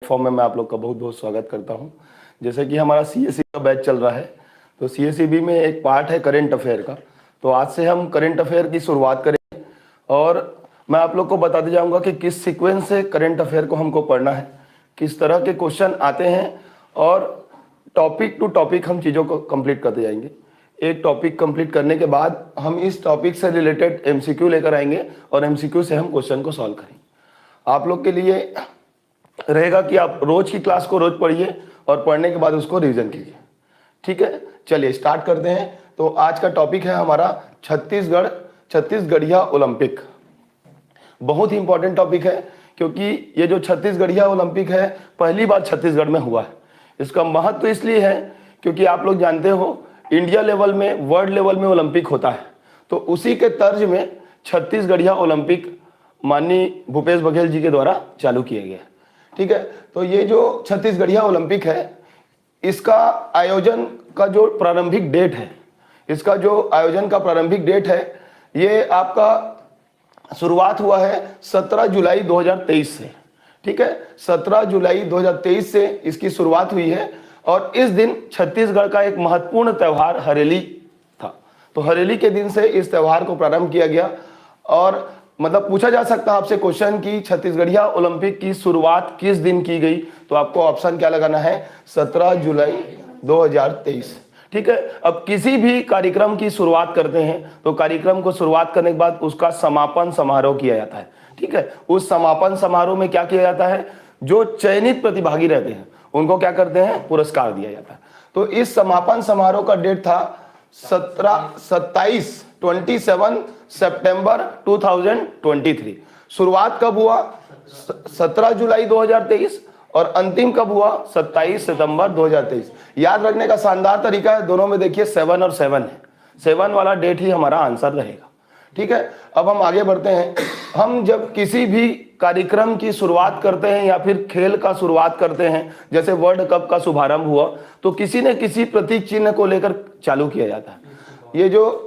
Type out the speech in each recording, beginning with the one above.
Platform में मैं आप लोग का बहुत बहुत स्वागत करता हूं। जैसे कि हमारा सीएसई का बैच चल रहा है, तो सीएसईबी में एक पार्ट है करेंट अफेयर का। तो आज से हम करेंट अफेयर की शुरुआत करेंगे और मैं आप लोग को बताते जाऊंगा कि किस सीक्वेंस से करेंट अफेयर को हमको पढ़ना है, किस तरह के क्वेश्चन आते हैं और टॉपिक टू टॉपिक हम चीज़ों को कंप्लीट करते जाएंगे। एक टॉपिक कंप्लीट करने के बाद हम इस टॉपिक से रिलेटेड एमसीक्यू लेकर आएंगे और एमसीक्यू से हम क्वेश्चन को सॉल्व करेंगे। आप लोग के लिए रहेगा कि आप रोज की क्लास को रोज पढ़िए और पढ़ने के बाद उसको रिवीजन कीजिए। ठीक है, चलिए स्टार्ट करते हैं। तो आज का टॉपिक है हमारा छत्तीसगढ़िया ओलंपिक। बहुत ही इंपॉर्टेंट टॉपिक है क्योंकि ये जो छत्तीसगढ़िया ओलंपिक है पहली बार छत्तीसगढ़ में हुआ है। इसका महत्व इसलिए है क्योंकि आप लोग जानते हो इंडिया लेवल में, वर्ल्ड लेवल में ओलंपिक होता है, तो उसी के तर्ज में छत्तीसगढ़िया ओलंपिक माननीय भूपेश बघेल जी के द्वारा चालू किया गया। ठीक है, तो ये जो छत्तीसगढ़िया ओलंपिक है इसका आयोजन का जो प्रारंभिक डेट है, इसका जो आयोजन का प्रारंभिक डेट है ये आपका शुरुआत हुआ है 17 जुलाई 2023 से। ठीक है, 17 जुलाई 2023 से इसकी शुरुआत हुई है और इस दिन छत्तीसगढ़ का एक महत्वपूर्ण त्यौहार हरेली था। तो हरेली के दिन से इस त्यौहार को प्रारंभ किया गया और मतलब पूछा जा सकता है आपसे क्वेश्चन की छत्तीसगढ़िया ओलंपिक की शुरुआत किस दिन की गई, तो आपको ऑप्शन क्या लगाना है, 17 जुलाई 2023। ठीक है, अब किसी भी कार्यक्रम की शुरुआत करते हैं तो कार्यक्रम को शुरुआत करने के बाद उसका समापन समारोह किया जाता है। ठीक है, उस समापन समारोह में क्या किया जाता है, जो चयनित प्रतिभागी रहते हैं उनको क्या करते हैं, पुरस्कार दिया जाता है। तो इस समापन समारोह का डेट था 27 सितंबर 2023। शुरुआत कब हुआ, 17 जुलाई 2023 और अंतिम कब हुआ, 27 सितंबर 2023। याद रखने का शानदार तरीका है, दोनों में देखिए 7 और 7 है, 7 वाला डेट ही हमारा आंसर रहेगा। ठीक है, अब हम आगे बढ़ते हैं। हम जब किसी भी कार्यक्रम की शुरुआत करते हैं या फिर खेल का शुरुआत करते हैं, जैसे वर्ल्ड कप का शुभारंभ हुआ तो किसी न किसी प्रतीक चिन्ह को लेकर चालू किया जाता है। ये जो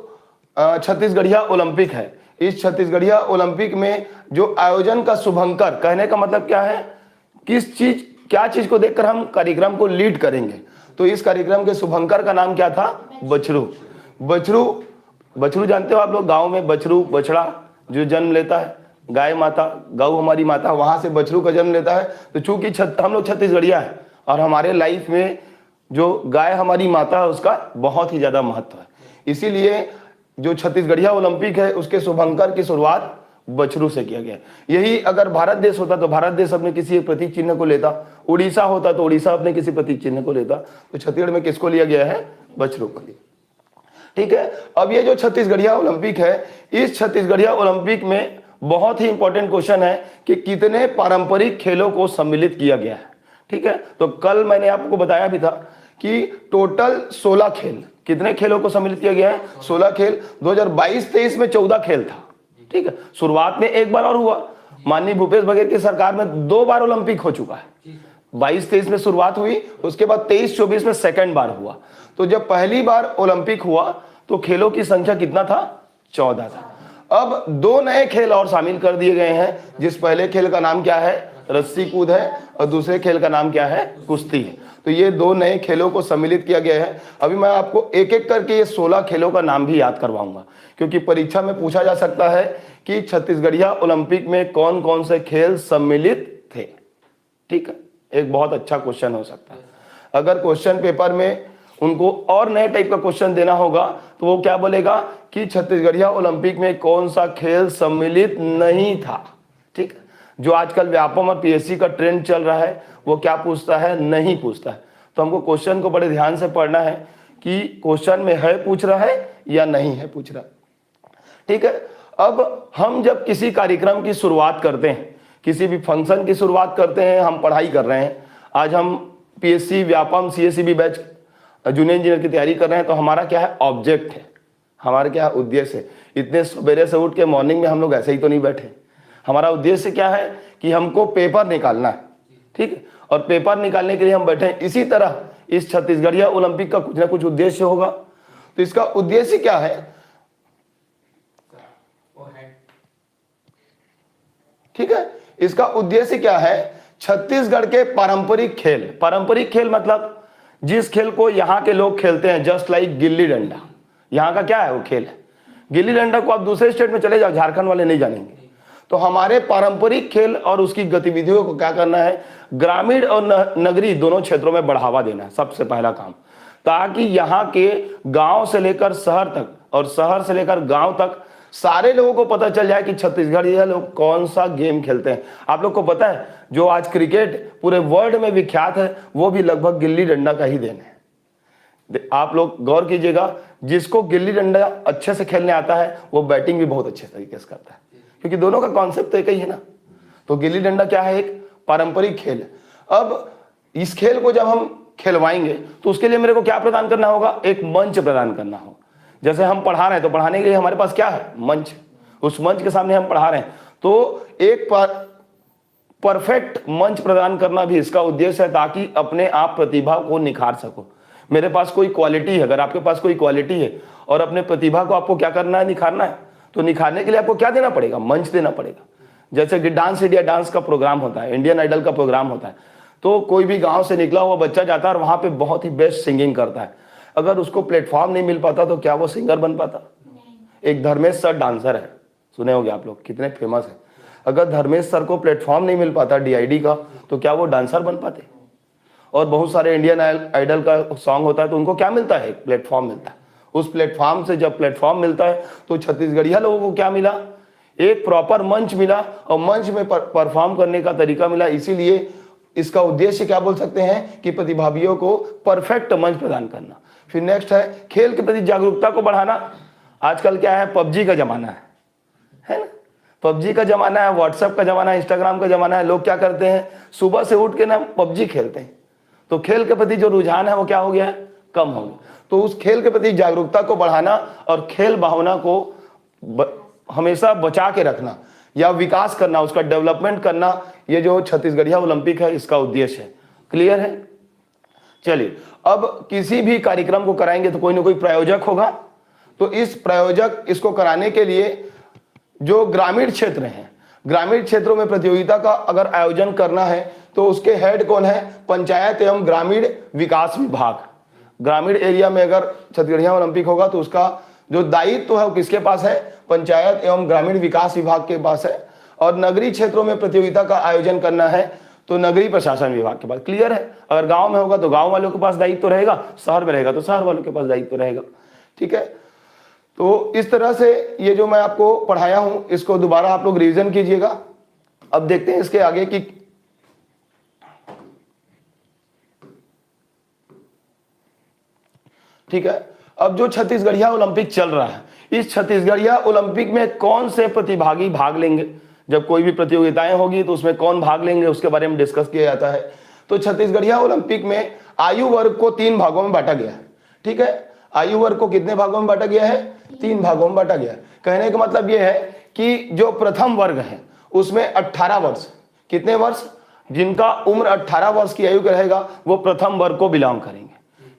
छत्तीसगढ़िया ओलंपिक है, इस छत्तीसगढ़िया ओलंपिक में जो आयोजन का शुभंकर, कहने का मतलब क्या है, क्या चीज को देखकर हम कार्यक्रम को लीड करेंगे, तो इस कार्यक्रम के शुभंकर का नाम क्या था, बछरू। बछरू जानते हो आप लोग, गांव में बछरू, बछड़ा जो जन्म लेता है, गाय माता, गौ हमारी माता, वहां से बछरू का जन्म लेता है। तो चूंकि हम लोग छत्तीसगढ़िया है और हमारे लाइफ में जो गाय हमारी माता है उसका बहुत ही ज्यादा महत्व है, इसीलिए जो छत्तीसगढ़िया ओलंपिक है उसके शुभंकर की शुरुआत बछरू से किया गया। यही अगर भारत देश होता तो भारत देश अपने किसी एक प्रतीक चिन्ह को लेता, उड़ीसा होता तो उड़ीसा अपने किसी प्रतीक चिन्ह को लेता, तो छत्तीसगढ़ में किसको लिया गया है, बछरू को लिया। ठीक है, अब ये जो छत्तीसगढ़िया ओलंपिक है, इस छत्तीसगढ़िया ओलंपिक में बहुत ही इंपॉर्टेंट क्वेश्चन है कि कितने पारंपरिक खेलों को सम्मिलित किया गया है। ठीक है, तो कल मैंने आपको बताया भी था कि टोटल 16 खेल, कितने खेलों को सम्मिलित किया गया है, 16 खेल। 2022-23 में 14 खेल था। ठीक है, शुरुआत में एक बार और हुआ, माननीय भूपेश बघेल की सरकार में 2 बार ओलंपिक हो चुका है। 22-23 में शुरुआत हुई, उसके बाद 23-24 में सेकंड बार हुआ। तो जब पहली बार ओलंपिक हुआ तो खेलों की संख्या कितना था, 14 था। अब 2 नए खेल और शामिल कर दिए गए हैं, जिस पहले खेल का नाम क्या है, रस्सी कूद है, और दूसरे खेल का नाम क्या है, कुश्ती है। तो ये 2 नए खेलों को सम्मिलित किया गया है। अभी मैं आपको एक एक करके ये 16 खेलों का नाम भी याद करवाऊंगा, क्योंकि परीक्षा में पूछा जा सकता है कि छत्तीसगढ़िया ओलंपिक में कौन कौन से खेल सम्मिलित थे। ठीक है, एक बहुत अच्छा क्वेश्चन हो सकता है। अगर क्वेश्चन पेपर में उनको और नए टाइप का क्वेश्चन देना होगा तो वो क्या बोलेगा कि छत्तीसगढ़िया ओलंपिक में कौन सा खेल सम्मिलित नहीं था। ठीक है, जो आजकल व्यापम और पीएससी का ट्रेंड चल रहा है वो क्या पूछता है, नहीं पूछता है। तो हमको क्वेश्चन को बड़े ध्यान से पढ़ना है कि क्वेश्चन में है पूछ रहा है या नहीं है पूछ रहा। ठीक है, अब हम जब किसी कार्यक्रम की शुरुआत करते हैं, किसी भी फंक्शन की शुरुआत करते हैं, हम पढ़ाई कर रहे हैं, आज हम PSC Vyapam CSEB batch junior engineer की तैयारी कर रहे हैं, तो हमारा क्या है, ऑब्जेक्ट है, हमारा क्या है, उद्देश्य है। इतने सवेरे से उठ के मॉर्निंग में हम लोग ऐसे ही तो नहीं बैठे, हमारा उद्देश्य क्या है कि हमको पेपर निकालना है। ठीक है, और पेपर निकालने के लिए हम बैठे हैं। इसी तरह इस छत्तीसगढ़िया ओलंपिक का कुछ ना कुछ उद्देश्य होगा। तो इसका उद्देश्य क्या है, ठीक है, इसका उद्देश्य क्या है, छत्तीसगढ़ के पारंपरिक खेल मतलब जिस खेल को यहाँ के लोग खेलते हैं, जस्ट लाइक गिल्ली डंडा, यहाँ का क्या है वो खेल है। गिल्ली डंडा को आप दूसरे स्टेट में चले जाओ, झारखंड वाले नहीं जानेंगे। तो हमारे पारंपरिक खेल और उसकी गतिविधियों को क्या करना है, ग्रामीण और नगरी दोनों क्षेत्रों में बढ़ावा देना है सबसे पहला काम, ताकि यहाँ के गांव से लेकर शहर तक और शहर से लेकर गांव तक सारे लोगों को पता चल जाए कि छत्तीसगढ़ ये लोग कौन सा गेम खेलते हैं। आप लोग को पता है जो आज क्रिकेट पूरे वर्ल्ड में विख्यात है वो भी लगभग गिल्ली डंडा का ही देन है। आप लोग गौर कीजिएगा, जिसको गिल्ली डंडा अच्छे से खेलने आता है वो बैटिंग भी बहुत अच्छे तरीके से करता है, क्योंकि दोनों का कॉन्सेप्ट एक ही है ना। तो गिल्ली डंडा क्या है, एक पारंपरिक खेल है। अब इस खेल को जब हम खिलवाएंगे तो उसके लिए मेरे को क्या प्रदान करना होगा, एक मंच प्रदान करना होगा। जैसे हम पढ़ा रहे हैं तो पढ़ाने के लिए हमारे पास क्या है, मंच। उस मंच के सामने हम पढ़ा रहे हैं, तो एक परफेक्ट मंच प्रदान करना भी इसका उद्देश्य है, ताकि अपने आप प्रतिभा को निखार सको। मेरे पास कोई क्वालिटी है, अगर आपके पास कोई क्वालिटी है और अपने प्रतिभा को आपको क्या करना है, निखारना है, तो निखारने के लिए आपको क्या देना पड़ेगा, मंच देना पड़ेगा। जैसे कि डांस इंडिया डांस का प्रोग्राम होता है, इंडियन आइडल का प्रोग्राम होता है, तो कोई भी गांव से निकला हुआ बच्चा जाता है और वहां पे बहुत ही बेस्ट सिंगिंग करता है। अगर उसको प्लेटफॉर्म नहीं मिल पाता तो क्या वो सिंगर बन पाता। एक धर्मेश सर डांसर है, सुने होंगे आप लोग, कितने फेमस है। अगर धर्मेश सर को प्लेटफॉर्म नहीं मिल पाता DID का, तो क्या वो डांसर बन पाते। और बहुत सारे इंडियन आइडल का सॉन्ग होता है तो उनको क्या मिलता है, एक प्लेटफॉर्म मिलता है। उस प्लेटफॉर्म से जब प्लेटफॉर्म मिलता है तो छत्तीसगढ़िया लोगों को क्या मिला, एक प्रॉपर मंच मिला और मंच में परफॉर्म करने का तरीका मिला। इसीलिए इसका उद्देश्य क्या बोल सकते हैं कि प्रतिभागियों को परफेक्ट मंच प्रदान करना। फिर नेक्स्ट है खेल के प्रति जागरूकता को बढ़ाना। आजकल क्या है, पबजी का जमाना है ना, पबजी का जमाना है, व्हाट्सएप का जमाना है, इंस्टाग्राम का जमाना है। लोग क्या करते हैं, सुबह से उठ के ना पबजी खेलते हैं, तो खेल के प्रति जो रुझान है वो क्या हो गया है, कम हो गया। तो उस खेल के प्रति जागरूकता को बढ़ाना और खेल भावना को हमेशा बचा के रखना या विकास करना, उसका डेवलपमेंट करना, ये जो छत्तीसगढ़िया ओलंपिक है इसका उद्देश्य है। क्लियर है। चलिए, अब किसी भी कार्यक्रम को कराएंगे तो कोई ना कोई प्रायोजक होगा। तो इस प्रायोजक इसको कराने के लिए जो ग्रामीण क्षेत्र हैं, ग्रामीण क्षेत्रों में प्रतियोगिता का अगर आयोजन करना है तो उसके हेड कौन है, पंचायत एवं ग्रामीण विकास विभाग। ग्रामीण एरिया में अगर छत्तीसगढ़िया ओलंपिक होगा तो उसका जो दायित्व है वो किसके पास है, पंचायत एवं ग्रामीण विकास विभाग के पास है। और नगरीय क्षेत्रों में प्रतियोगिता का आयोजन करना है तो नगरीय प्रशासन विभाग के पास। क्लियर है। अगर गांव में होगा तो गांव वालों के पास दायित्व रहेगा, शहर में रहेगा तो शहर वालों के पास दायित्व रहेगा। ठीक है। तो इस तरह से ये जो मैं आपको पढ़ाया हूं इसको दोबारा आप लोग रिवीजन कीजिएगा। अब देखते हैं इसके आगे की। ठीक है। अब जो छत्तीसगढ़िया ओलंपिक चल रहा है, इस छत्तीसगढ़िया ओलंपिक में कौन से प्रतिभागी भाग लेंगे। जब कोई भी प्रतियोगिताएं होगी तो उसमें कौन भाग लेंगे उसके बारे में डिस्कस किया जाता है। तो छत्तीसगढ़िया ओलंपिक में आयु वर्ग को 3 भागों में बांटा गया है। ठीक है। आयु वर्ग को कितने भागों में बांटा गया है, 3 भागों में बांटा गया है। कहने का मतलब यह है कि जो प्रथम वर्ग है उसमें 18 वर्ष, कितने वर्ष, जिनका उम्र 18 वर्ष की आयु का रहेगा वो प्रथम वर्ग को बिलोंग करेंगे।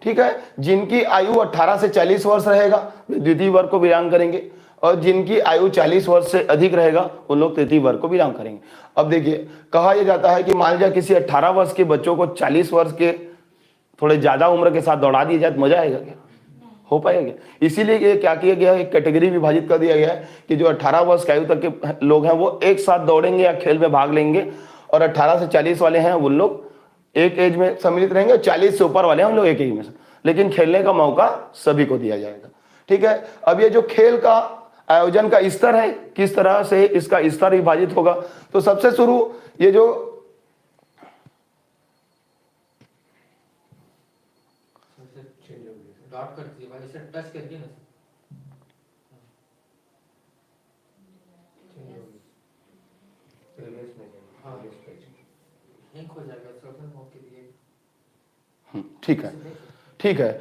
ठीक है। जिनकी आयु 18 से 40 वर्ष रहेगा द्वितीय वर्ग को बिलोंग करेंगे, और जिनकी आयु 40 वर्ष से अधिक रहेगा उन लोग तृतीय वर्ग को बिलोंग करेंगे। अब देखिए, कहा यह जाता है कि मान लीजिए किसी 18 वर्ष के बच्चों को 40 वर्ष के थोड़े ज्यादा उम्र के साथ दौड़ा दिया जाए तो मजा आएगा क्या, हो पाएगा। इसीलिए ये क्या किया गया है, एक कैटेगरी विभाजित कर दिया गया है कि जो 18 वर्ष की आयु तक के लोग हैं वो एक साथ दौड़ेंगे या खेल में भाग लेंगे, और 18 से 40 वाले हैं उन लोग एक एज में सम्मिलित रहेंगे, 40 से ऊपर वाले हैं उन लोग एक एज में, लेकिन खेलने का मौका सभी को दिया जाएगा। ठीक है। अब ये जो खेल का आयोजन का स्तर है, किस तरह से इसका स्तर विभाजित होगा, तो सबसे शुरू ये जो डॉट कर दीजिए भाई, इसे टच करके ना हो जाएगा। ठीक है। ठीक है।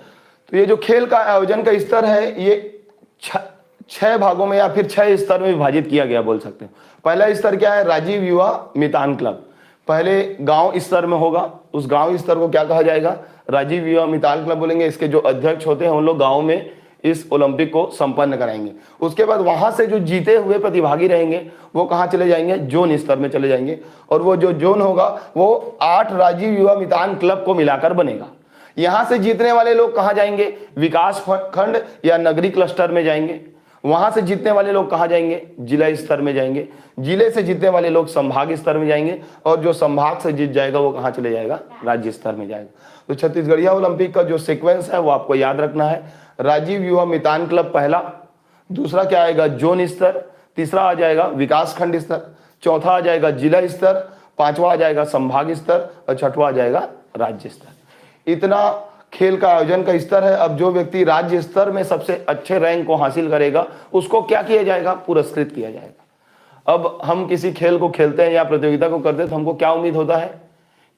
तो ये जो खेल का आयोजन का स्तर है ये 6 भागों में या फिर 6 स्तर में विभाजित किया गया बोल सकते हैं। पहला स्तर क्या है, राजीव युवा मितान क्लब। पहले गांव स्तर में होगा, उस गांव स्तर को क्या कहा जाएगा, राजीव युवा मितान क्लब बोलेंगे। इसके जो अध्यक्ष होते हैं उन लोग गांव में इस ओलंपिक को संपन्न कराएंगे। उसके बाद वहां से जो जीते हुए प्रतिभागी रहेंगे वो कहाँ चले जाएंगे, जोन स्तर में चले जाएंगे। और वो जो जोन होगा वो 8 राजीव युवा मितान क्लब को मिलाकर बनेगा। यहां से जीतने वाले लोग कहाँ जाएंगे, विकास खंड या नगरी क्लस्टर में जाएंगे। वहां से जीतने वाले लोग कहाँ जाएंगे, जिला स्तर में जाएंगे। जिले से जीतने वाले लोग संभाग स्तर में जाएंगे और जो संभाग से जीत जाएगा वो कहाँ चले जाएगा, राज्य स्तर में जाएगा। तो छत्तीसगढ़िया ओलंपिक का जो सीक्वेंस है वो आपको याद रखना है। राजीव युवा मितान क्लब पहला, दूसरा क्या आएगा, जोन स्तर, तीसरा आ जाएगा विकास खंड स्तर, चौथा आ जाएगा जिला स्तर, पांचवा आ जाएगा संभाग स्तर और छठवा आ जाएगा राज्य स्तर। इतना खेल का आयोजन का स्तर है। अब जो व्यक्ति राज्य स्तर में सबसे अच्छे रैंक को हासिल करेगा उसको क्या किया जाएगा, पुरस्कृत किया जाएगा। अब हम किसी खेल को खेलते हैं या प्रतियोगिता को करते हैं तो हमको क्या उम्मीद होता है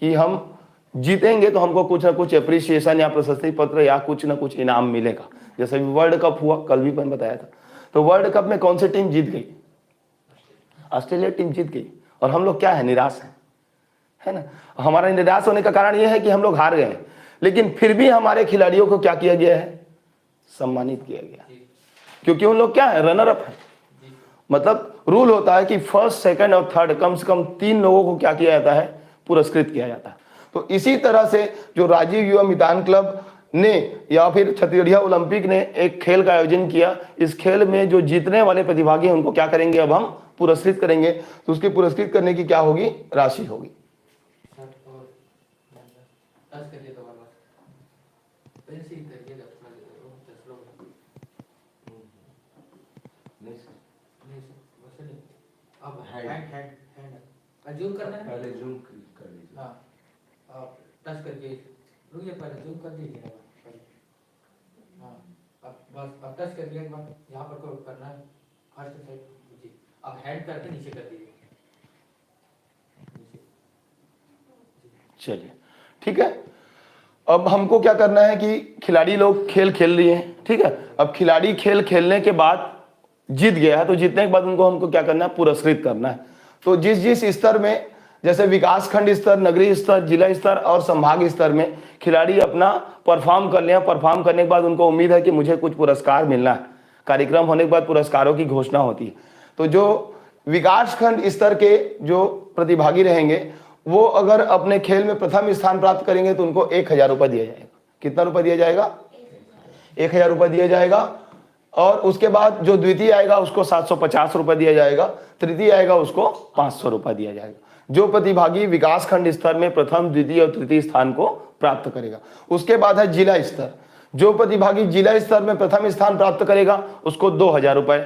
कि हम जीतेंगे तो हमको कुछ ना कुछ अप्रिसिएशन या प्रशस्ति पत्र या कुछ ना कुछ इनाम मिलेगा। जैसे वर्ल्ड कप हुआ, कल भी मैंने बताया था, तो वर्ल्ड कप में कौन सी टीम जीत गई, ऑस्ट्रेलिया टीम जीत गई। और हम लोग क्या है, निराश है ना। हमारा निराश होने का कारण यह है कि हम लोग हार गए, लेकिन फिर भी हमारे खिलाड़ियों को क्या किया गया है, सम्मानित किया गया, क्योंकि उन लोग क्या है, रनर अप है। मतलब रूल होता है कि फर्स्ट, सेकंड और थर्ड कम से कम 3 लोगों को क्या किया जाता है, पुरस्कृत किया जाता है। तो इसी तरह से जो राजीव युवा मितान क्लब ने या फिर छत्तीसगढ़िया ओलंपिक ने एक खेल का आयोजन किया, इस खेल में जो जीतने वाले प्रतिभागी हैं उनको क्या करेंगे, अब हम पुरस्कृत करेंगे। तो उसके पुरस्कृत करने की क्या होगी, राशि होगी। अब हैंड जूम करना है, पहले जूम कर लीजिए। हाँ, आप टच करके रुकिए, पहले जूम कर दीजिए ना पहले। हाँ, अब बस अब टच कर दिया, एक बार यहाँ पर को करना है, फर्स्ट साइड जी। अब हैंड करके नीचे कर दीजिए, चलिए ठीक है। अब हमको क्या करना है कि खिलाड़ी लोग खेल खेल लिए हैं, ठीक है। अब खिलाड़ी खेल खेलने के बाद जीत गया है तो जीतने के बाद उनको हमको क्या करना है, पुरस्कृत करना है। तो जिस जिस स्तर में, जैसे विकास खंड स्तर, नगरीय स्तर, जिला स्तर और संभाग स्तर में खिलाड़ी अपना परफॉर्म कर लिया, परफॉर्म करने के बाद उनको उम्मीद है कि मुझे कुछ पुरस्कार मिलना है। कार्यक्रम होने के बाद पुरस्कारों की घोषणा होती है। तो जो विकास खंड स्तर के जो प्रतिभागी रहेंगे वो अगर अपने खेल में प्रथम स्थान प्राप्त करेंगे तो उनको 1000 रुपये दिया जाएगा। कितना रुपये दिया जाएगा, 1000 रुपये दिया जाएगा। और उसके बाद जो द्वितीय आएगा उसको 750 रुपये दिया जाएगा, तृतीय आएगा उसको 500 रुपये दिया जाएगा। जो प्रतिभागी विकास खंड स्तर में प्रथम, द्वितीय और तृतीय स्थान को प्राप्त करेगा। उसके बाद है जिला स्तर। जो प्रतिभागी जिला स्तर में प्रथम स्थान प्राप्त करेगा उसको 2000 रुपये,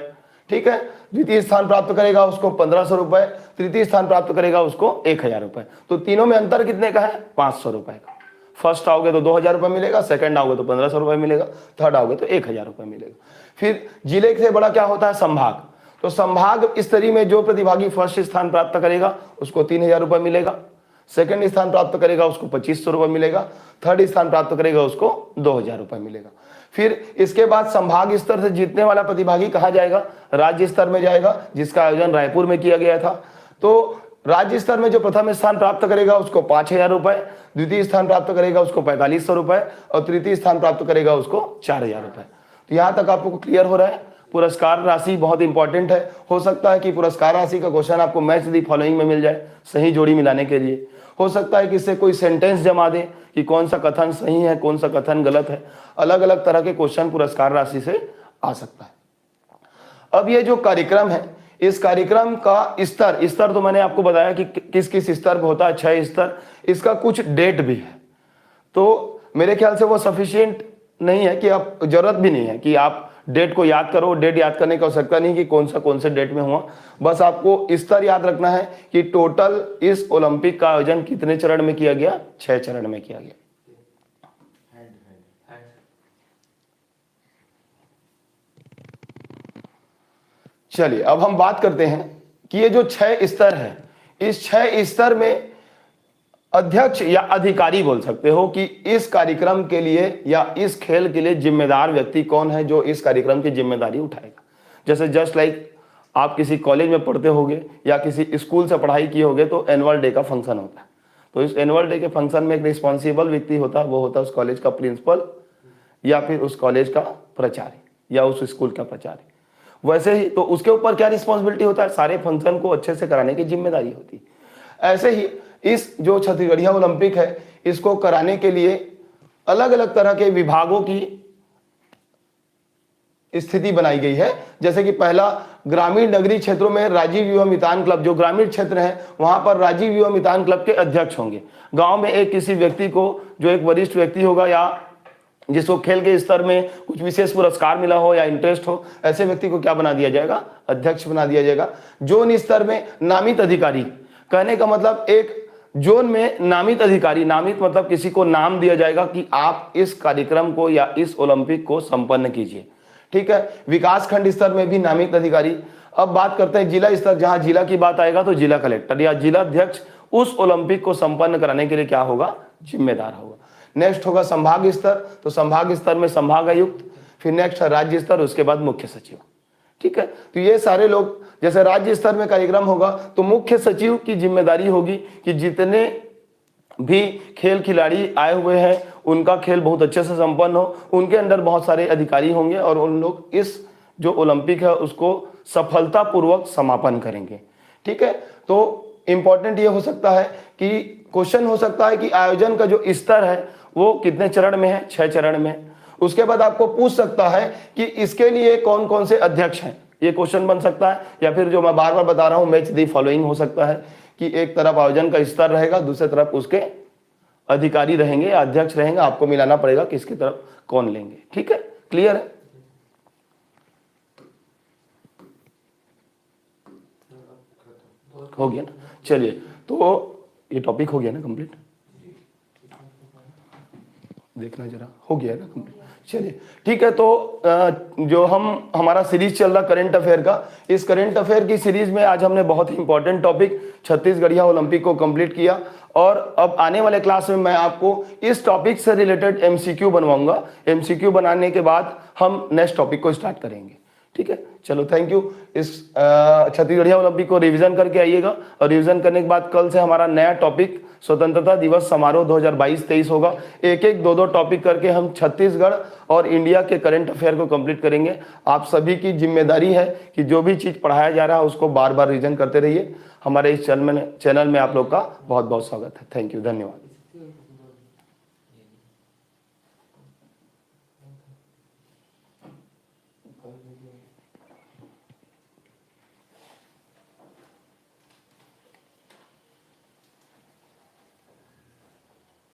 ठीक है। द्वितीय स्थान प्राप्त करेगा उसको 1500 रुपये, तृतीय स्थान प्राप्त करेगा उसको 1000 रुपये। तो तीनों में अंतर कितने का है, 500 रुपये का। फर्स्ट आओगे तो 2000 रुपये मिलेगा, सेकंड आओगे तो 1500 रुपये मिलेगा, थर्ड आओगे तो 1000 रुपये मिलेगा। फिर जिले से बड़ा क्या होता है, संभाग। तो संभाग स्तरीय में जो प्रतिभागी फर्स्ट स्थान प्राप्त करेगा उसको 3000 रुपये मिलेगा, सेकंड स्थान प्राप्त करेगा उसको 2500 रुपये मिलेगा, थर्ड स्थान प्राप्त करेगा उसको 2000 रुपये मिलेगा। फिर इसके बाद संभाग स्तर से जीतने वाला प्रतिभागी कहाँ जाएगा, राज्य स्तर में जाएगा, जिसका आयोजन रायपुर में किया गया था। तो राज्य स्तर में जो प्रथम स्थान प्राप्त करेगा उसको 5000 रुपये, द्वितीय स्थान प्राप्त करेगा उसको 4500 रुपये और तृतीय स्थान प्राप्त करेगा उसको 4000 रुपये। तो यहाँ तक आपको क्लियर हो रहा है। पुरस्कार राशि बहुत इंपॉर्टेंट है। हो सकता है कि पुरस्कार राशि का क्वेश्चन आपको मैच दी फॉलोइंग में मिल जाए सही जोड़ी मिलाने के लिए। हो सकता है कि इससे कोई सेंटेंस जमा दे कि कौन सा कथन सही है, कौन सा कथन गलत है। अलग अलग तरह के क्वेश्चन पुरस्कार राशि से आ सकता है। अब ये जो कार्यक्रम है, इस कार्यक्रम का स्तर तो मैंने आपको बताया कि किस किस स्तर पर होता है, 6 स्तर। इसका कुछ डेट भी है, तो मेरे ख्याल से वो सफिशिएंट नहीं है कि आप, जरूरत भी नहीं है कि आप डेट को याद करो। डेट याद करने की आवश्यकता नहीं कि कौन से डेट में हुआ। बस आपको स्तर याद रखना है कि टोटल इस ओलंपिक का आयोजन कितने चरण में किया गया, 6 चरण में किया गया। चलिए अब हम बात करते हैं कि ये जो 6 स्तर है, इस 6 स्तर में अध्यक्ष या अधिकारी बोल सकते हो कि इस कार्यक्रम के लिए या इस खेल के लिए जिम्मेदार व्यक्ति कौन है जो इस कार्यक्रम की जिम्मेदारी उठाएगा। जैसे जस्ट लाइक आप किसी कॉलेज में पढ़ते होगे या किसी स्कूल से पढ़ाई किए होगे तो एनुअल डे का फंक्शन होता है। तो इस एनुअल डे के फंक्शन में एक रिस्पॉन्सिबल व्यक्ति होता है, वो होता है उस कॉलेज का प्रिंसिपल या फिर उस कॉलेज का प्राचार्य। या उस स्कूल का प्राचार्य। वैसे ही तो उसके ऊपर क्या रिस्पॉन्सिबिलिटी होता है, सारे फंक्शन को अच्छे से कराने की जिम्मेदारी होती है। ऐसे ही इस जो छत्तीसगढ़िया ओलंपिक है, इसको कराने के लिए अलग अलग तरह के विभागों की स्थिति बनाई गई है। जैसे कि पहला, ग्रामीण नगरीय क्षेत्रों में राजीव युवा मितान क्लब, जो ग्रामीण क्षेत्र है वहां पर राजीव युवा मितान क्लब के अध्यक्ष होंगे। गांव में एक किसी व्यक्ति को, जो एक वरिष्ठ व्यक्ति होगा या जिसको खेल के स्तर में कुछ विशेष पुरस्कार मिला हो या इंटरेस्ट हो, ऐसे व्यक्ति को क्या बना दिया जाएगा, अध्यक्ष बना दिया जाएगा। जोन स्तर में नामित अधिकारी, कहने का मतलब एक जोन में नामित अधिकारी, नामित मतलब किसी को नाम दिया जाएगा कि आप इस कार्यक्रम को या इस ओलंपिक को संपन्न कीजिए, ठीक है। विकास खंड स्तर में भी नामित अधिकारी। अब बात करते हैं जिला स्तर, जहां जिला की बात आएगा तो जिला कलेक्टर या जिला अध्यक्ष उस ओलंपिक को संपन्न कराने के लिए क्या होगा, जिम्मेदार होगा। नेक्स्ट होगा संभाग स्तर, तो संभाग स्तर में संभाग आयुक्त, फिर नेक्स्ट है राज्य स्तर, उसके बाद मुख्य सचिव, ठीक है। तो ये सारे लोग, जैसे राज्य स्तर में कार्यक्रम होगा तो मुख्य सचिव की जिम्मेदारी होगी कि जितने भी खेल खिलाड़ी आए हुए हैं उनका खेल बहुत अच्छे से संपन्न हो। उनके अंडर बहुत सारे अधिकारी होंगे और उन लोग इस जो ओलंपिक है उसको सफलतापूर्वक समापन करेंगे, ठीक है। तो इंपॉर्टेंट ये हो सकता है कि क्वेश्चन हो सकता है कि आयोजन का जो स्तर है वो कितने चरण में है, 6 चरण में। उसके बाद आपको पूछ सकता है कि इसके लिए कौन कौन से अध्यक्ष हैं, ये क्वेश्चन बन सकता है। या फिर जो मैं बार बार बता रहा हूं, मैच दी फॉलोइंग हो सकता है कि एक तरफ आयोजन का स्तर रहेगा, दूसरी तरफ उसके अधिकारी रहेंगे, अध्यक्ष रहेंगे, आपको मिलाना पड़ेगा कि इसकी तरफ कौन लेंगे, ठीक है। क्लियर है? हो गया ना, चलिए। तो ये टॉपिक हो गया ना कंप्लीट, देखना जरा, हो गया है ना कंप्लीट, चलिए ठीक है। तो जो हमारा सीरीज चल रहा करंट अफेयर का, इस करंट अफेयर की सीरीज में आज हमने बहुत ही इंपॉर्टेंट टॉपिक छत्तीसगढ़िया ओलंपिक को कंप्लीट किया। और अब आने वाले क्लास में मैं आपको इस टॉपिक से रिलेटेड एमसीक्यू बनवाऊंगा। एमसीक्यू बनाने के बाद हम नेक्स्ट टॉपिक को स्टार्ट करेंगे, ठीक है। चलो, थैंक यू। इस छत्तीसगढ़िया ओलंपिक को रिवीजन करके आइएगा, और रिवीजन करने के बाद कल से हमारा नया टॉपिक स्वतंत्रता दिवस समारोह 2022-23 होगा। एक एक दो टॉपिक करके हम छत्तीसगढ़ और इंडिया के करंट अफेयर को कंप्लीट करेंगे। आप सभी की जिम्मेदारी है कि जो भी चीज पढ़ाया जा रहा है उसको बार बार रिवीजन करते रहिए। हमारे इस चैनल में आप लोग का बहुत बहुत स्वागत है। थैंक यू, धन्यवाद।